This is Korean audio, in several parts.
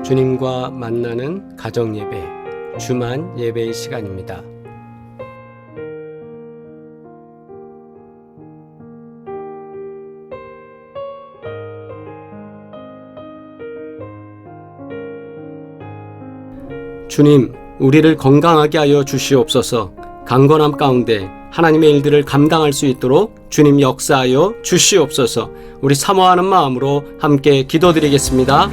주님과 만나는 가정 예배, 주만 예배의 시간입니다. 주님, 우리를 건강하게 하여 주시옵소서. 강건함 가운데 하나님의 일들을 감당할 수 있도록 주님 역사하여 주시옵소서. 우리 사모하는 마음으로 함께 기도드리겠습니다.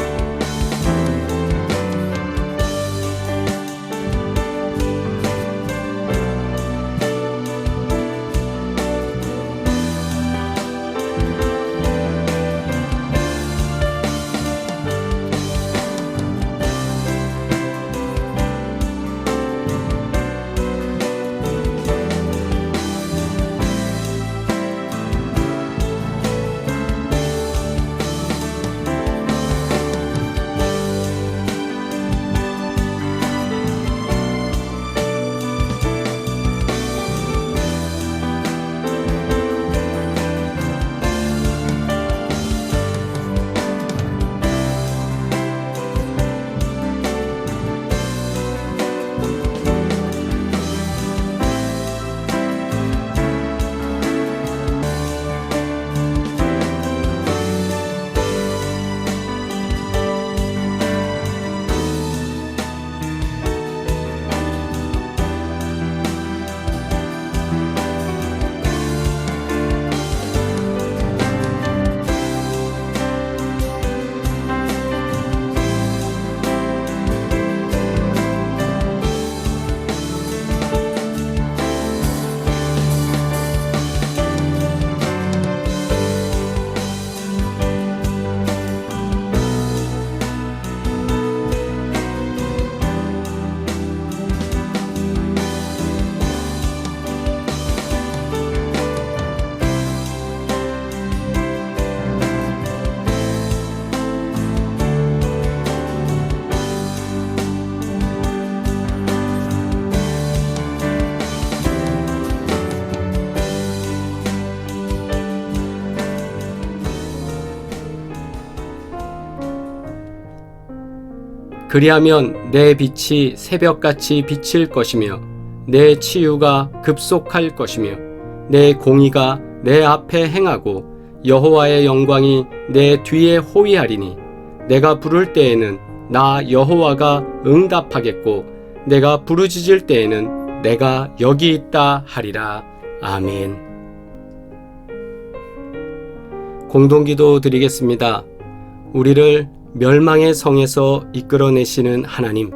그리하면 내 빛이 새벽같이 비칠 것이며 내 치유가 급속할 것이며 내 공의가 내 앞에 행하고 여호와의 영광이 내 뒤에 호위하리니 내가 부를 때에는 나 여호와가 응답하겠고 내가 부르짖을 때에는 내가 여기 있다 하리라. 아멘. 공동기도 드리겠습니다. 우리를 멸망의 성에서 이끌어내시는 하나님,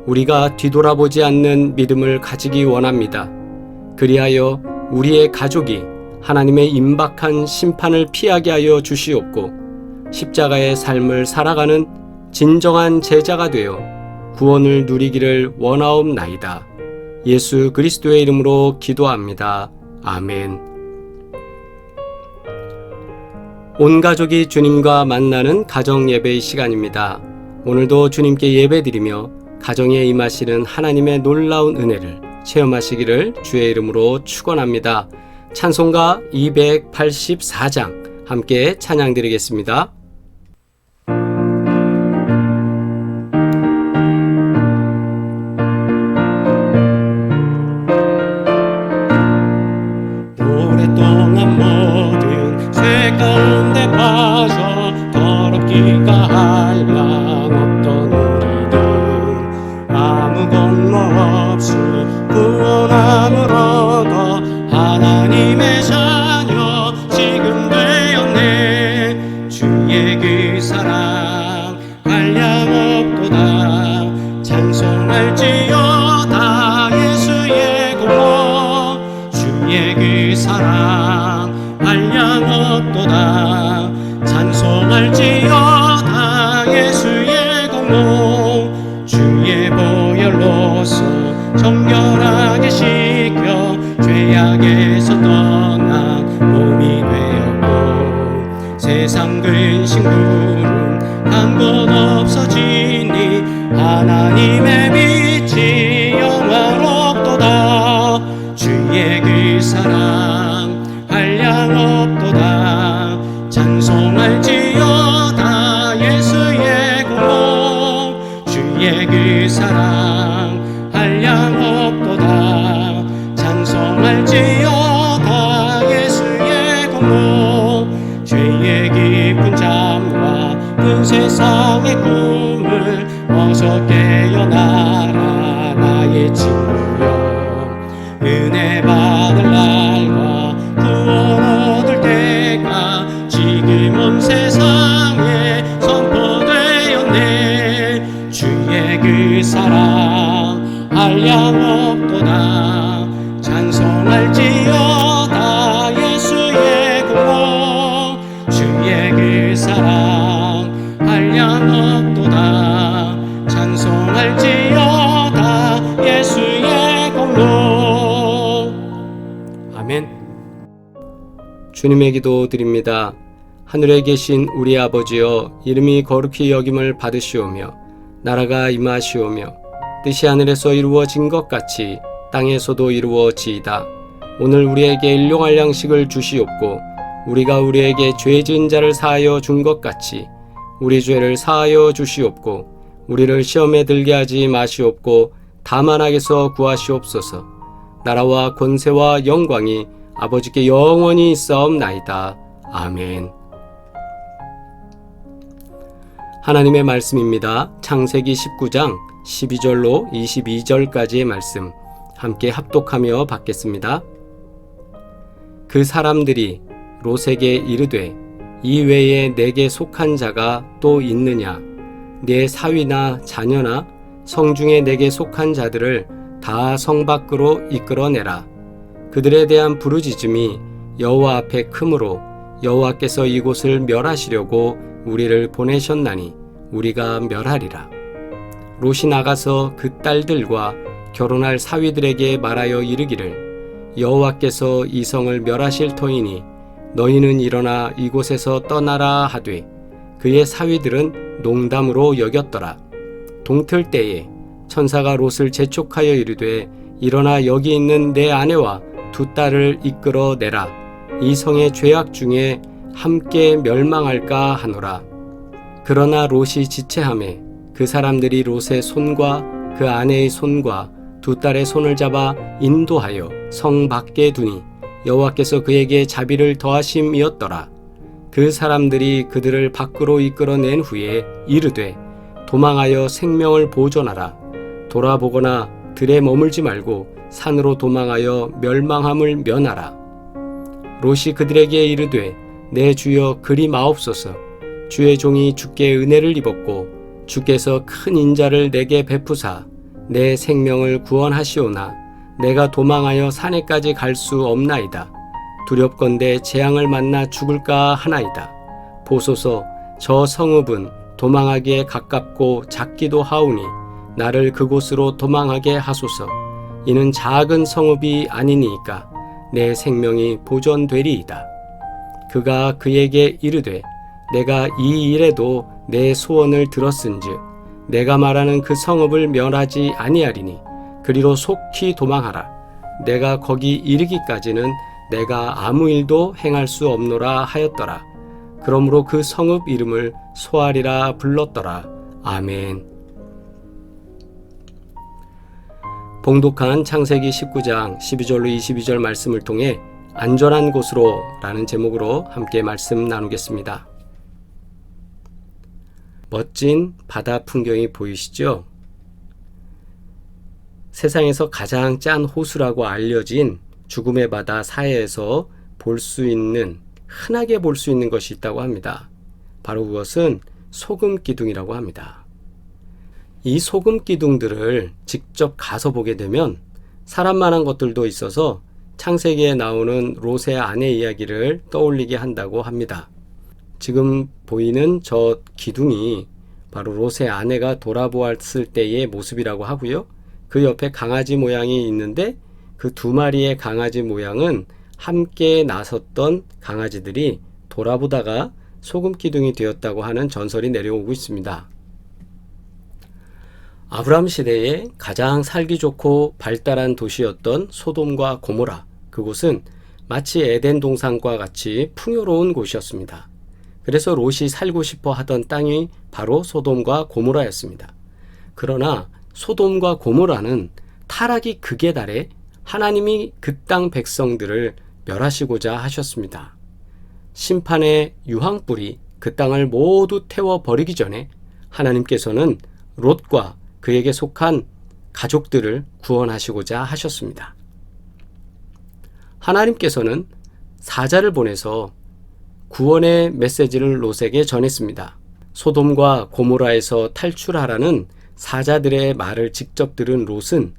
우리가 뒤돌아보지 않는 믿음을 가지기 원합니다. 그리하여 우리의 가족이 하나님의 임박한 심판을 피하게 하여 주시옵고 십자가의 삶을 살아가는 진정한 제자가 되어 구원을 누리기를 원하옵나이다. 예수 그리스도의 이름으로 기도합니다. 아멘. 온 가족이 주님과 만나는 가정 예배의 시간입니다. 오늘도 주님께 예배드리며 가정에 임하시는 하나님의 놀라운 은혜를 체험하시기를 주의 이름으로 축원합니다. 찬송가 284장 함께 찬양드리겠습니다. 오랫동안 모든 쇠 가운데 빠져 더럽기가 한량없던 우리들 아무 공로 없이 구원함을 얻어 하나님의 자녀 지금 되었네. 주의 그 사랑 한량없도다. 찬송할지어다 예수의 공로. 주의 그 사랑 한량없도다. 찬송할지어다 예수의 공로. 주의 보혈로서 정결하게 씻겨 죄악에서 떠난 몸이 되었고 세상 근심 구름 한 곳 없어지니 하나님의 빛이 영화롭도다. 주의 그 사랑 한량없도다. 찬송할지어다 예수의 공로. 은혜받을 날과 구원 얻을 때가 지금 온 세상에 선포되었네. 주의 그 사랑 한량없도다. 찬송할지어다 예수의 공로. 주의 그 사랑 한량없도다. 찬송할지어다 예수의 공로. 아멘. 주님의 기도 드립니다. 하늘에 계신 우리 아버지여, 이름이 거룩히 여김을 받으시오며 나라가 임하시오며 뜻이 하늘에서 이루어진 것 같이 땅에서도 이루어지이다. 오늘 우리에게 일용할 양식을 주시옵고 우리가 우리에게 죄 지은 자를 사하여 준 것 같이 우리 죄를 사하여 주시옵고 우리를 시험에 들게 하지 마시옵고 다만 악에서 구하시옵소서. 나라와 권세와 영광이 아버지께 영원히 있사옵나이다. 아멘. 하나님의 말씀입니다. 창세기 19장 12절로 22절까지의 말씀 함께 합독하며 받겠습니다. 그 사람들이 롯에게 이르되 이 외에 내게 속한 자가 또 있느냐? 내 사위나 자녀나 성중에 내게 속한 자들을 다 성 밖으로 이끌어내라. 그들에 대한 부르짖음이 여호와 앞에 크므로 여호와께서 이곳을 멸하시려고 우리를 보내셨나니 우리가 멸하리라. 롯이 나가서 그 딸들과 결혼할 사위들에게 말하여 이르기를 여호와께서 이 성을 멸하실 터이니 너희는 일어나 이곳에서 떠나라 하되 그의 사위들은 농담으로 여겼더라. 동틀 때에 천사가 롯을 재촉하여 이르되 일어나 여기 있는 내 아내와 두 딸을 이끌어 내라. 이 성의 죄악 중에 함께 멸망할까 하노라. 그러나 롯이 지체하매 그 사람들이 롯의 손과 그 아내의 손과 두 딸의 손을 잡아 인도하여 성 밖에 두니 여호와께서 그에게 자비를 더하심이었더라. 그 사람들이 그들을 밖으로 이끌어낸 후에 이르되 도망하여 생명을 보존하라. 돌아보거나 들에 머물지 말고 산으로 도망하여 멸망함을 면하라. 롯이 그들에게 이르되 내 주여 그리 마옵소서. 주의 종이 주께 은혜를 입었고 주께서 큰 인자를 내게 베푸사 내 생명을 구원하시오나 내가 도망하여 산에까지 갈 수 없나이다. 두렵건대 재앙을 만나 죽을까 하나이다. 보소서, 저 성읍은 도망하기에 가깝고 작기도 하오니 나를 그곳으로 도망하게 하소서. 이는 작은 성읍이 아니니까 내 생명이 보존되리이다. 그가 그에게 이르되 내가 이 일에도 내 소원을 들었은즉 내가 말하는 그 성읍을 멸하지 아니하리니 그리로 속히 도망하라. 내가 거기 이르기까지는 내가 아무 일도 행할 수 없노라 하였더라. 그러므로 그 성읍 이름을 소알이라 불렀더라. 아멘. 봉독한 창세기 19장 12절로 22절 말씀을 통해 안전한 곳으로 라는 제목으로 함께 말씀 나누겠습니다. 멋진 바다 풍경이 보이시죠? 세상에서 가장 짠 호수라고 알려진 죽음의 바다 사해에서 볼 수 있는, 흔하게 볼 수 있는 것이 있다고 합니다. 바로 그것은 소금 기둥이라고 합니다. 이 소금 기둥들을 직접 가서 보게 되면 사람만한 것들도 있어서 창세기에 나오는 롯의 아내 이야기를 떠올리게 한다고 합니다. 지금 보이는 저 기둥이 바로 롯의 아내가 돌아보았을 때의 모습이라고 하고요. 그 옆에 강아지 모양이 있는데 그 두 마리의 강아지 모양은 함께 나섰던 강아지들이 돌아보다가 소금 기둥이 되었다고 하는 전설이 내려오고 있습니다. 아브라함 시대에 가장 살기 좋고 발달한 도시였던 소돔과 고모라, 그곳은 마치 에덴 동산과 같이 풍요로운 곳이었습니다. 그래서 롯이 살고 싶어 하던 땅이 바로 소돔과 고모라였습니다. 그러나 소돔과 고모라는 타락이 극에 달해 하나님이 그 땅 백성들을 멸하시고자 하셨습니다. 심판의 유황불이 그 땅을 모두 태워버리기 전에 하나님께서는 롯과 그에게 속한 가족들을 구원하시고자 하셨습니다. 하나님께서는 사자를 보내서 구원의 메시지를 롯에게 전했습니다. 소돔과 고모라에서 탈출하라는 사자들의 말을 직접 들은 롯은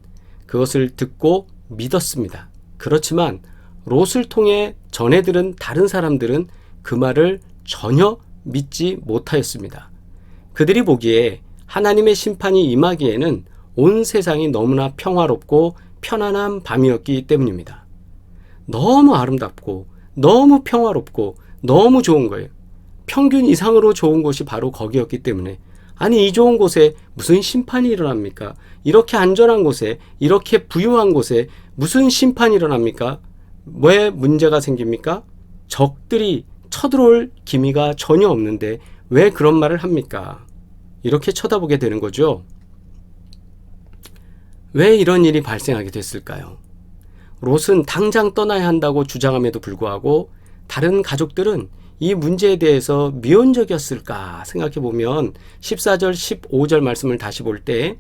그것을 듣고 믿었습니다. 그렇지만 롯을 통해 전해 들은 다른 사람들은 그 말을 전혀 믿지 못하였습니다. 그들이 보기에 하나님의 심판이 임하기에는 온 세상이 너무나 평화롭고 편안한 밤이었기 때문입니다. 너무 아름답고 너무 평화롭고 너무 좋은 거예요. 평균 이상으로 좋은 곳이 바로 거기였기 때문에, 아니 이 좋은 곳에 무슨 심판이 일어납니까? 이렇게 안전한 곳에, 이렇게 부유한 곳에 무슨 심판이 일어납니까? 왜 문제가 생깁니까? 적들이 쳐들어올 기미가 전혀 없는데 왜 그런 말을 합니까? 이렇게 쳐다보게 되는 거죠. 왜 이런 일이 발생하게 됐을까요? 롯은 당장 떠나야 한다고 주장함에도 불구하고 다른 가족들은 이 문제에 대해서 미온적이었을까 생각해 보면 14절 15절 말씀을 다시 볼 때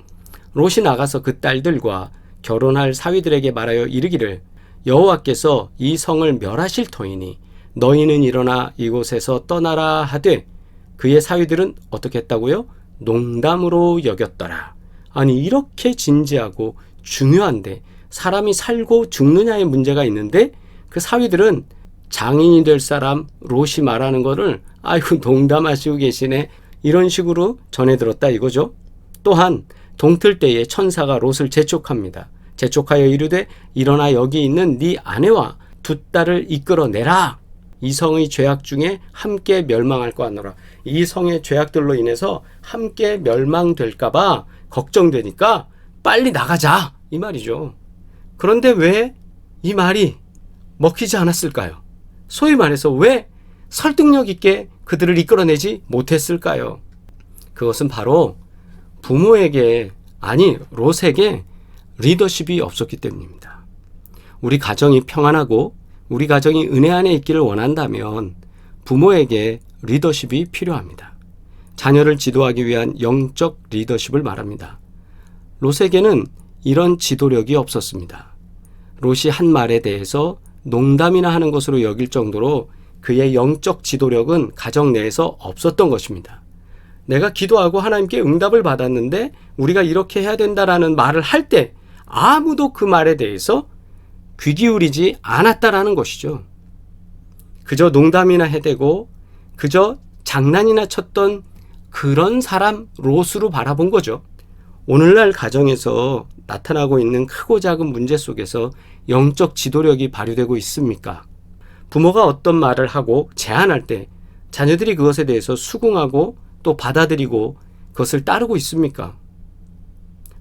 롯이 나가서 그 딸들과 결혼할 사위들에게 말하여 이르기를 여호와께서 이 성을 멸하실 터이니 너희는 일어나 이곳에서 떠나라 하되 그의 사위들은 어떻게 했다고요? 농담으로 여겼더라. 아니 이렇게 진지하고 중요한데, 사람이 살고 죽느냐의 문제가 있는데 그 사위들은 장인이 될 사람 롯이 말하는 거를 아이고 농담하시고 계시네, 이런 식으로 전해 들었다 이거죠. 또한 동틀 때에 천사가 롯을 재촉합니다. 재촉하여 이르되 일어나 여기 있는 네 아내와 두 딸을 이끌어내라. 이 성의 죄악 중에 함께 멸망할 거 아노라. 이 성의 죄악들로 인해서 함께 멸망될까 봐 걱정되니까 빨리 나가자 이 말이죠. 그런데 왜 이 말이 먹히지 않았을까요? 소위 말해서 왜 설득력 있게 그들을 이끌어내지 못했을까요? 그것은 바로 부모에게, 아니 롯에게 리더십이 없었기 때문입니다. 우리 가정이 평안하고 우리 가정이 은혜 안에 있기를 원한다면 부모에게 리더십이 필요합니다. 자녀를 지도하기 위한 영적 리더십을 말합니다. 롯에게는 이런 지도력이 없었습니다. 롯이 한 말에 대해서 농담이나 하는 것으로 여길 정도로 그의 영적 지도력은 가정 내에서 없었던 것입니다. 내가 기도하고 하나님께 응답을 받았는데 우리가 이렇게 해야 된다라는 말을 할 때 아무도 그 말에 대해서 귀 기울이지 않았다라는 것이죠. 그저 농담이나 해대고 그저 장난이나 쳤던 그런 사람 롯으로 바라본 거죠. 오늘날 가정에서 나타나고 있는 크고 작은 문제 속에서 영적 지도력이 발휘되고 있습니까? 부모가 어떤 말을 하고 제안할 때 자녀들이 그것에 대해서 수긍하고 또 받아들이고 그것을 따르고 있습니까?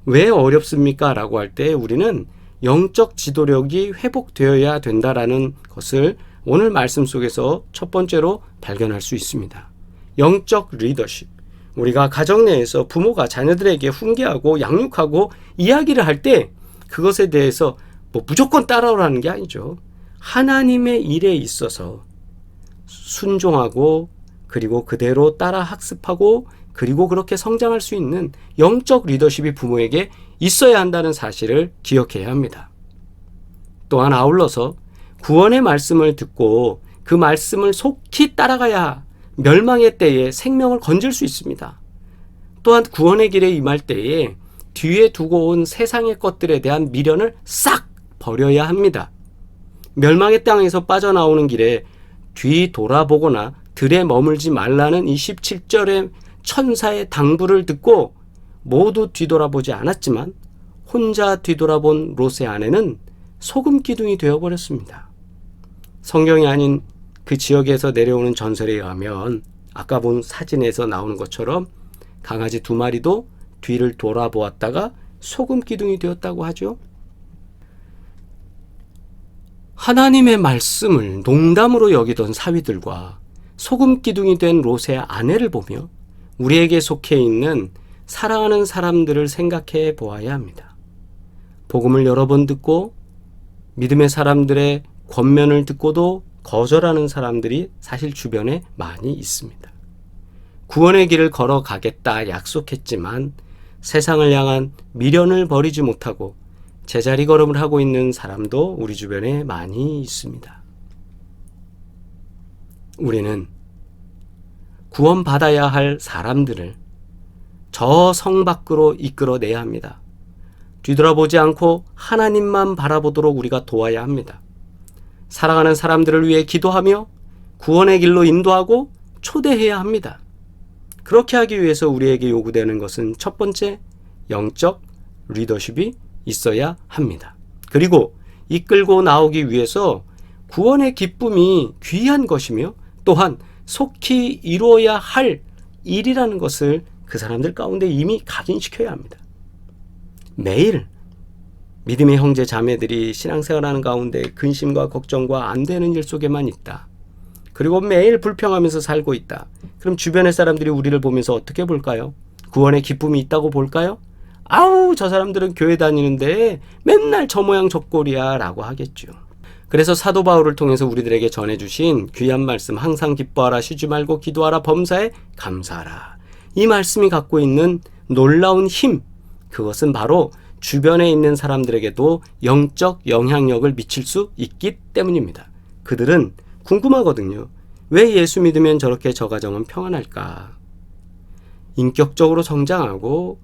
왜 어렵습니까? 라고 할 때 우리는 영적 지도력이 회복되어야 된다라는 것을 오늘 말씀 속에서 첫 번째로 발견할 수 있습니다. 영적 리더십. 우리가 가정 내에서 부모가 자녀들에게 훈계하고 양육하고 이야기를 할 때 그것에 대해서 무조건 따라오라는 게 아니죠. 하나님의 일에 있어서 순종하고 그리고 그대로 따라 학습하고 그리고 그렇게 성장할 수 있는 영적 리더십이 부모에게 있어야 한다는 사실을 기억해야 합니다. 또한 아울러서 구원의 말씀을 듣고 그 말씀을 속히 따라가야 멸망의 때에 생명을 건질 수 있습니다. 또한 구원의 길에 임할 때에 뒤에 두고 온 세상의 것들에 대한 미련을 싹 버려야 합니다. 멸망의 땅에서 빠져나오는 길에 뒤 돌아보거나 들에 머물지 말라는 이 17절의 천사의 당부를 듣고 모두 뒤돌아보지 않았지만 혼자 뒤돌아본 롯의 아내는 소금 기둥이 되어버렸습니다. 성경이 아닌 그 지역에서 내려오는 전설에 의하면 아까 본 사진에서 나오는 것처럼 강아지 2마리도 뒤를 돌아보았다가 소금 기둥이 되었다고 하죠. 하나님의 말씀을 농담으로 여기던 사위들과 소금 기둥이 된 롯의 아내를 보며 우리에게 속해 있는 사랑하는 사람들을 생각해 보아야 합니다. 복음을 여러 번 듣고 믿음의 사람들의 권면을 듣고도 거절하는 사람들이 사실 주변에 많이 있습니다. 구원의 길을 걸어가겠다 약속했지만 세상을 향한 미련을 버리지 못하고 제자리 걸음을 하고 있는 사람도 우리 주변에 많이 있습니다. 우리는 구원받아야 할 사람들을 저 성 밖으로 이끌어내야 합니다. 뒤돌아보지 않고 하나님만 바라보도록 우리가 도와야 합니다. 사랑하는 사람들을 위해 기도하며 구원의 길로 인도하고 초대해야 합니다. 그렇게 하기 위해서 우리에게 요구되는 것은 첫 번째, 영적 리더십이 있어야 합니다. 그리고 이끌고 나오기 위해서 구원의 기쁨이 귀한 것이며 또한 속히 이루어야 할 일이라는 것을 그 사람들 가운데 이미 각인시켜야 합니다. 매일 믿음의 형제 자매들이 신앙생활하는 가운데 근심과 걱정과 안 되는 일 속에만 있다. 그리고 매일 불평하면서 살고 있다. 그럼 주변의 사람들이 우리를 보면서 어떻게 볼까요? 구원의 기쁨이 있다고 볼까요? 아우, 저 사람들은 교회 다니는데 맨날 저 모양 저 꼴이야 라고 하겠죠. 그래서 사도 바울을 통해서 우리들에게 전해주신 귀한 말씀, 항상 기뻐하라, 쉬지 말고 기도하라, 범사에 감사하라. 이 말씀이 갖고 있는 놀라운 힘, 그것은 바로 주변에 있는 사람들에게도 영적 영향력을 미칠 수 있기 때문입니다. 그들은 궁금하거든요. 왜 예수 믿으면 저렇게 저 가정은 평안할까? 인격적으로 성장하고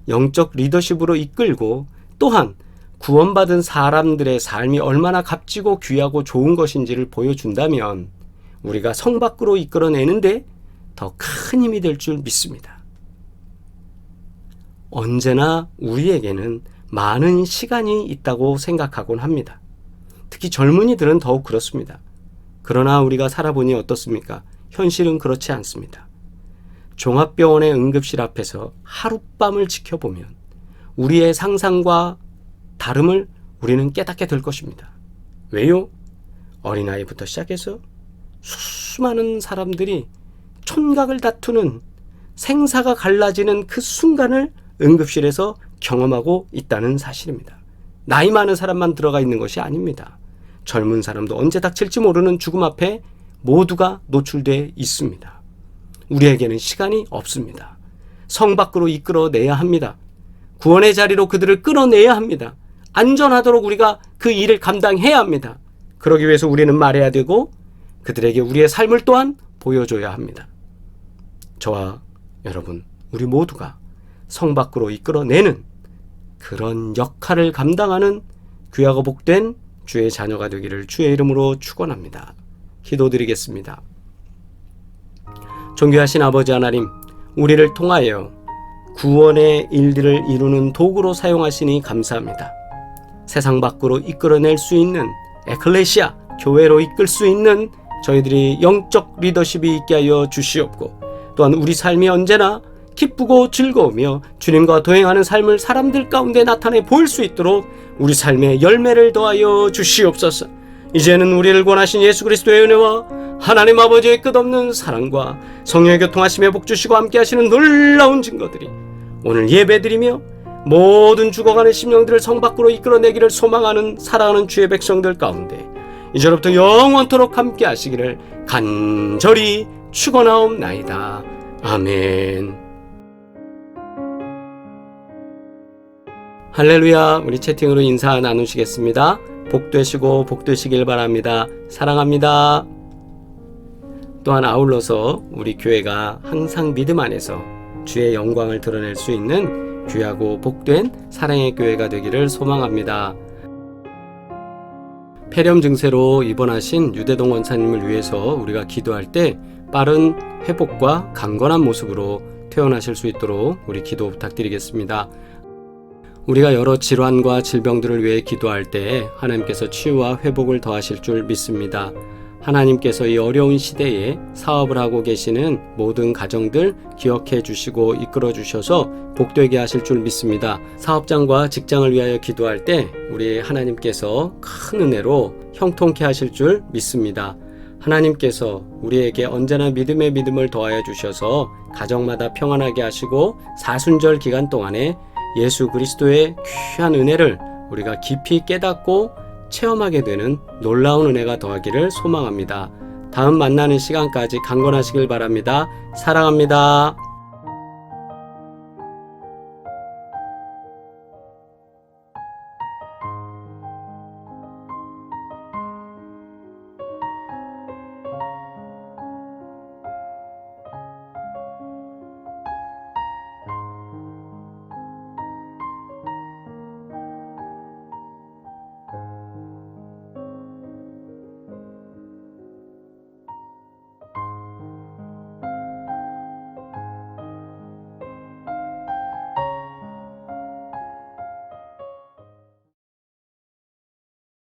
영적 리더십으로 이끌고 또한 구원받은 사람들의 삶이 얼마나 값지고 귀하고 좋은 것인지를 보여준다면 우리가 성 밖으로 이끌어내는데 더 큰 힘이 될 줄 믿습니다. 언제나 우리에게는 많은 시간이 있다고 생각하곤 합니다. 특히 젊은이들은 더욱 그렇습니다. 그러나 우리가 살아보니 어떻습니까? 현실은 그렇지 않습니다. 종합병원의 응급실 앞에서 하룻밤을 지켜보면 우리의 상상과 다름을 우리는 깨닫게 될 것입니다. 왜요? 어린아이부터 시작해서 수많은 사람들이 촌각을 다투는 생사가 갈라지는 그 순간을 응급실에서 경험하고 있다는 사실입니다. 나이 많은 사람만 들어가 있는 것이 아닙니다. 젊은 사람도 언제 닥칠지 모르는 죽음 앞에 모두가 노출되어 있습니다. 우리에게는 시간이 없습니다. 성 밖으로 이끌어내야 합니다. 구원의 자리로 그들을 끌어내야 합니다. 안전하도록 우리가 그 일을 감당해야 합니다. 그러기 위해서 우리는 말해야 되고 그들에게 우리의 삶을 또한 보여줘야 합니다. 저와 여러분, 우리 모두가 성 밖으로 이끌어내는 그런 역할을 감당하는 귀하고 복된 주의 자녀가 되기를 주의 이름으로 축원합니다. 기도드리겠습니다. 존귀하신 아버지 하나님, 우리를 통하여 구원의 일들을 이루는 도구로 사용하시니 감사합니다. 세상 밖으로 이끌어낼 수 있는 에클레시아, 교회로 이끌 수 있는 저희들이 영적 리더십이 있게 하여 주시옵고 또한 우리 삶이 언제나 기쁘고 즐거우며 주님과 동행하는 삶을 사람들 가운데 나타내 보일 수 있도록 우리 삶에 열매를 더하여 주시옵소서. 이제는 우리를 권하신 예수 그리스도의 은혜와 하나님 아버지의 끝없는 사랑과 성령의 교통하심에 복주시고 함께 하시는 놀라운 증거들이 오늘 예배드리며 모든 죽어가는 심령들을 성 밖으로 이끌어내기를 소망하는 사랑하는 주의 백성들 가운데 이제로부터 영원토록 함께 하시기를 간절히 축원하옵나이다. 아멘. 할렐루야. 우리 채팅으로 인사 나누시겠습니다. 복되시고 복되시길 바랍니다. 사랑합니다. 또한 아울러서 우리 교회가 항상 믿음 안에서 주의 영광을 드러낼 수 있는 귀하고 복된 사랑의 교회가 되기를 소망합니다. 폐렴 증세로 입원하신 유대동 원사님을 위해서 우리가 기도할 때 빠른 회복과 강건한 모습으로 퇴원하실 수 있도록 우리 기도 부탁드리겠습니다. 우리가 여러 질환과 질병들을 위해 기도할 때 하나님께서 치유와 회복을 더하실 줄 믿습니다. 하나님께서 이 어려운 시대에 사업을 하고 계시는 모든 가정들 기억해 주시고 이끌어 주셔서 복되게 하실 줄 믿습니다. 사업장과 직장을 위하여 기도할 때 우리 하나님께서 큰 은혜로 형통케 하실 줄 믿습니다. 하나님께서 우리에게 언제나 믿음의 믿음을 더하여 주셔서 가정마다 평안하게 하시고 사순절 기간 동안에 예수 그리스도의 귀한 은혜를 우리가 깊이 깨닫고 체험하게 되는 놀라운 은혜가 더하기를 소망합니다. 다음 만나는 시간까지 강건하시길 바랍니다. 사랑합니다.